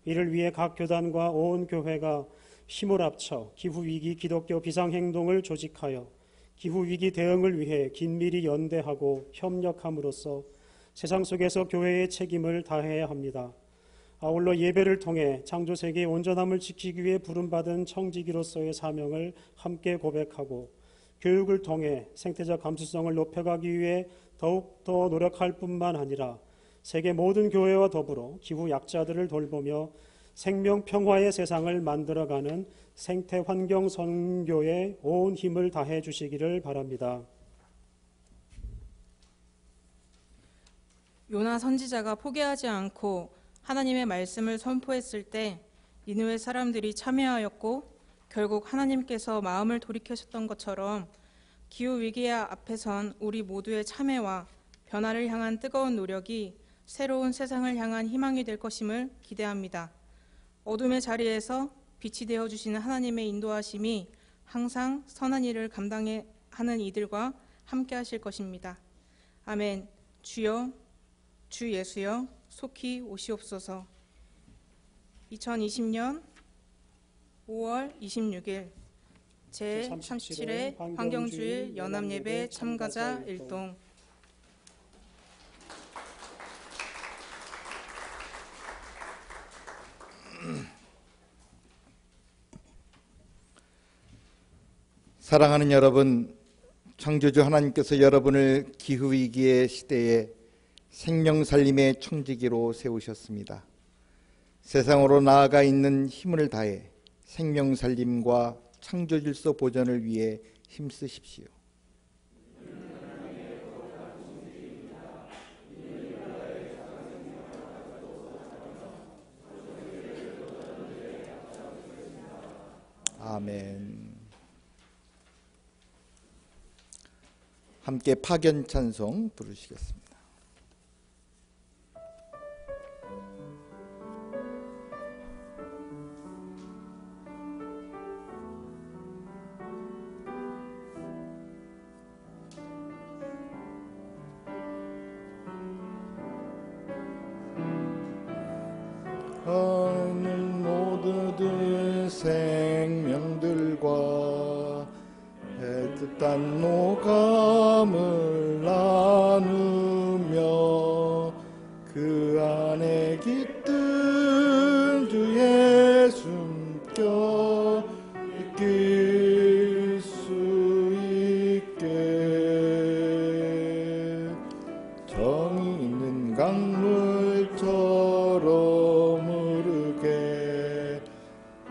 이를 위해 각 교단과 온 교회가 힘을 합쳐 기후위기 기독교 비상행동을 조직하여 기후위기 대응을 위해 긴밀히 연대하고 협력함으로써 세상 속에서 교회의 책임을 다해야 합니다. 아울러 예배를 통해 창조세계의 온전함을 지키기 위해 부름받은 청지기로서의 사명을 함께 고백하고, 교육을 통해 생태적 감수성을 높여가기 위해 더욱더 노력할 뿐만 아니라 세계 모든 교회와 더불어 기후 약자들을 돌보며 생명 평화의 세상을 만들어가는 생태 환경 선교에 온 힘을 다해 주시기를 바랍니다. 요나 선지자가 포기하지 않고 하나님의 말씀을 선포했을 때 니느웨 사람들이 참여하였고, 결국 하나님께서 마음을 돌이키셨던 것처럼 기후 위기의 앞에 선 우리 모두의 참여와 변화를 향한 뜨거운 노력이 새로운 세상을 향한 희망이 될 것임을 기대합니다. 어둠의 자리에서 빛이 되어주시는 하나님의 인도하심이 항상 선한 일을 감당하는 이들과 함께 하실 것입니다. 아멘. 주여, 주 예수여, 속히 오시옵소서. 2020년 5월 26일 제37회 환경주일 연합예배 참가자 일동. 사랑하는 여러분, 창조주 하나님께서 여러분을 기후위기의 시대에 생명살림의 청지기로 세우셨습니다. 세상으로 나아가 있는 힘을 다해 생명살림과 창조질서 보존을 위해 힘쓰십시오. 아멘. 함께 파견 찬송 부르시겠습니다. 하늘 모두들 생명들과 애틋한 노감을 나누며 그 안에 깃든 주 예수께 이길 수 있게 정이 있는 강물처럼 흐르게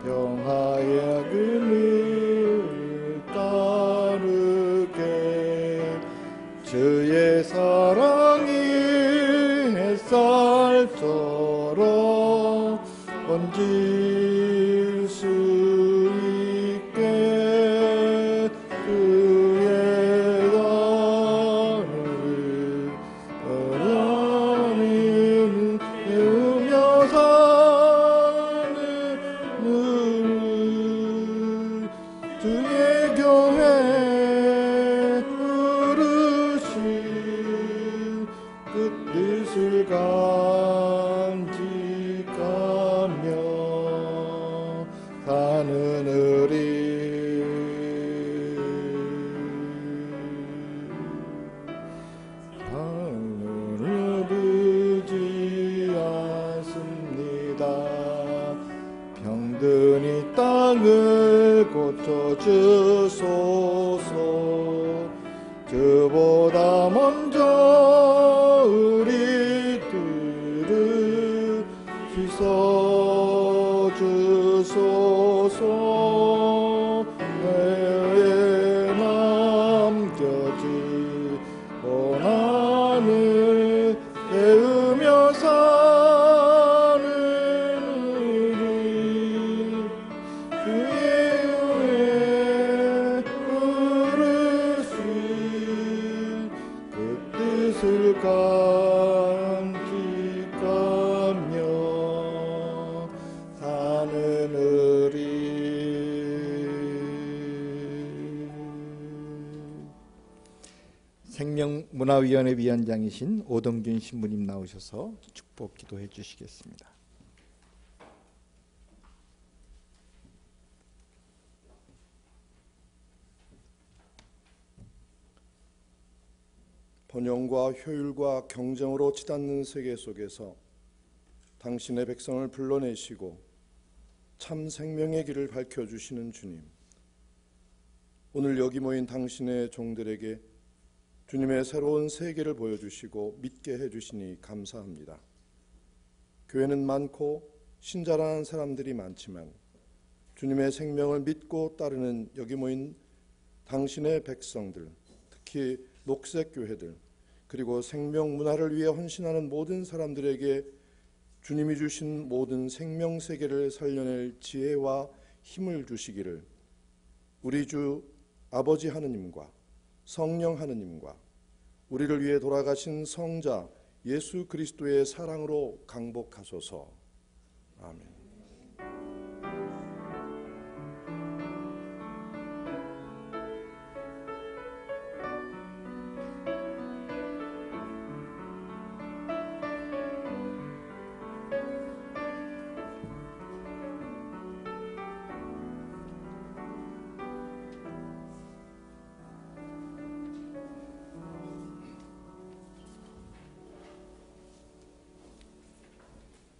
평화의 그늘 따르게 주의 사랑이 햇살처럼 번질 수 있게 그의 단을 바라는 배우며 사는 늘 주의 교회 부르신 그 뜻을 간직하며 사는 우리 하늘을 두지 않습니다. 병든 이 땅을 고쳐주소서. 그보다 먼저 우리들을 씻어주소서. 내에 남겨진 고난을 배우며 사는 우리 주의 은혜 부르신 그 뜻을 간직하며 사는 우리. 생명문화위원회 위원장이신 오동균 신부님 나오셔서 축복 기도해 주시겠습니다. 번영과 효율과 경쟁으로 치닫는 세계 속에서 당신의 백성을 불러내시고 참 생명의 길을 밝혀주시는 주님, 오늘 여기 모인 당신의 종들에게 주님의 새로운 세계를 보여주시고 믿게 해주시니 감사합니다. 교회는 많고 신자라는 사람들이 많지만 주님의 생명을 믿고 따르는 여기 모인 당신의 백성들, 특히 녹색교회들, 그리고 생명 문화를 위해 헌신하는 모든 사람들에게 주님이 주신 모든 생명세계를 살려낼 지혜와 힘을 주시기를 우리 주 아버지 하느님과 성령 하느님과 우리를 위해 돌아가신 성자 예수 그리스도의 사랑으로 강복하소서. 아멘.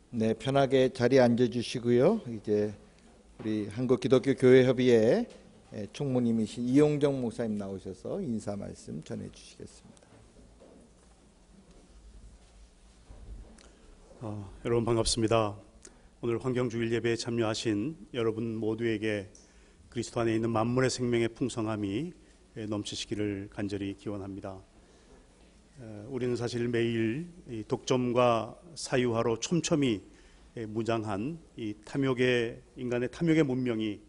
네, 편하게 자리에 앉아 주시고요. 이제 우리 한국기독교교회협의회 총무님이신 이용정 목사님 나오셔서 인사 말씀 전해 주시겠습니다. 여러분 반갑습니다. 오늘 환경주일 예배에 참여하신 여러분 모두에게 그리스도 안에 있는 만물의 생명의 풍성함이 넘치시기를 간절히 기원합니다. 우리는 사실 매일 이 독점과 사유화로 촘촘히 무장한 이 인간의 탐욕의 문명이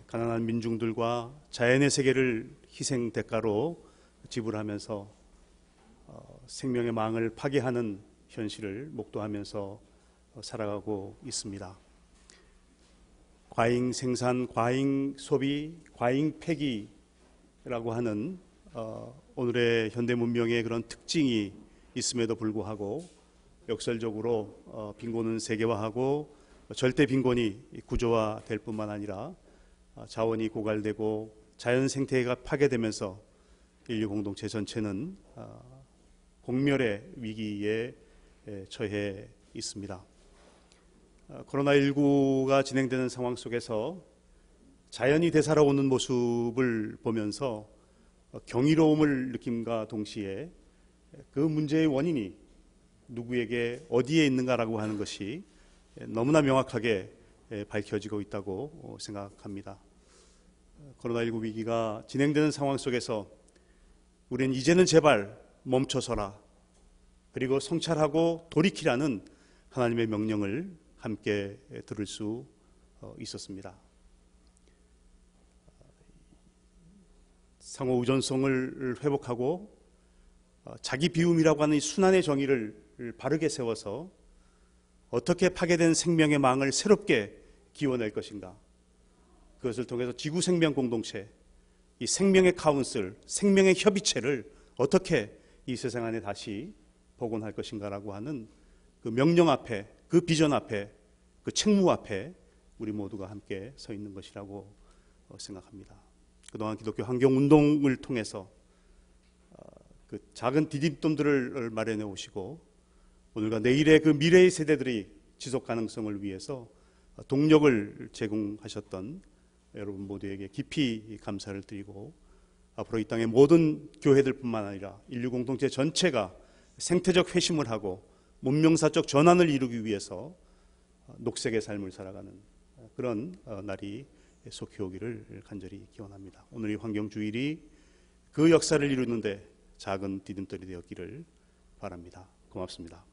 가난한 민중들과 자연의 세계를 희생 대가로 지불하면서 생명의 망을 파괴하는 현실을 목도하면서 살아가고 있습니다. 과잉 생산, 과잉 소비, 과잉 폐기라고 하는 오늘의 현대 문명의 그런 특징이 있음에도 불구하고 역설적으로 빈곤은 세계화하고 절대 빈곤이 구조화될 뿐만 아니라 자원이 고갈되고 자연 생태계가 파괴되면서 인류 공동체 전체는 공멸의 위기에 처해 있습니다. 코로나19가 진행되는 상황 속에서 자연이 되살아오는 모습을 보면서 경이로움을 느낌과 동시에 그 문제의 원인이 누구에게 어디에 있는가라고 하는 것이 너무나 명확하게 밝혀지고 있다고 생각합니다. 코로나19 위기가 진행되는 상황 속에서 우리는 이제는 제발 멈춰서라, 그리고 성찰하고 돌이키라는 하나님의 명령을 함께 들을 수 있었습니다. 상호 의존성을 회복하고 자기 비움이라고 하는 이 순환의 정의를 바르게 세워서 어떻게 파괴된 생명의 망을 새롭게 기원할 것인가, 그것을 통해서 지구 생명 공동체, 이 생명의 카운슬, 생명의 협의체를 어떻게 이 세상 안에 다시 복원할 것인가라고 하는 그 명령 앞에, 그 비전 앞에, 그 책무 앞에 우리 모두가 함께 서 있는 것이라고 생각합니다. 그동안 기독교 환경운동을 통해서 그 작은 디딤돌들을 마련해 오시고 오늘과 내일의 그 미래의 세대들이 지속 가능성을 위해서 동력을 제공하셨던 여러분 모두에게 깊이 감사를 드리고, 앞으로 이 땅의 모든 교회들뿐만 아니라 인류 공동체 전체가 생태적 회심을 하고 문명사적 전환을 이루기 위해서 녹색의 삶을 살아가는 그런 날이 속히 오기를 간절히 기원합니다. 오늘 이 환경주일이 그 역사를 이루는데 작은 디딤돌이 되었기를 바랍니다. 고맙습니다.